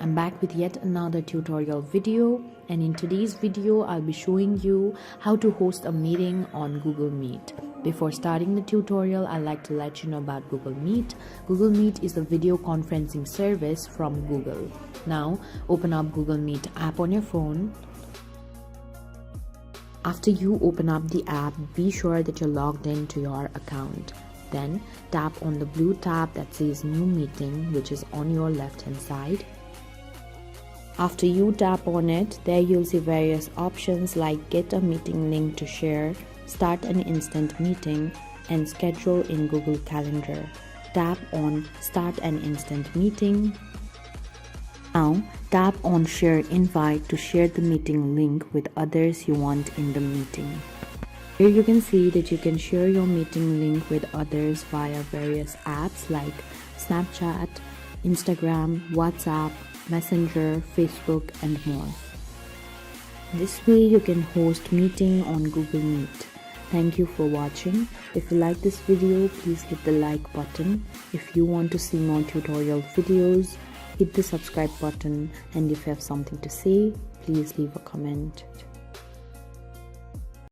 I'm back with yet another tutorial video, and in today's video I'll be showing you how to host a meeting on Google Meet. Before starting the tutorial, I'd like to let you know about Google Meet. Google Meet is a video conferencing service from Google. Now open up Google Meet app on your phone. After you open up the app, be sure that you're logged into your account. Then tap on the blue tab that says New Meeting, which is on your left hand side. After you tap on it, there you'll see various options like Get a Meeting Link to Share, Start an Instant Meeting, and Schedule in Google Calendar. Tap on Start an Instant Meeting. Now tap on Share Invite to share the meeting link with others you want in the meeting. Here you can see that you can share your meeting link with others via various apps like Snapchat, Instagram, WhatsApp, Messenger, Facebook, and more. This way you can host meeting on Google Meet. Thank you for watching. If you like this video, please hit the like button. If you want to see more tutorial videos, hit the subscribe button, and if you have something to say, please leave a comment.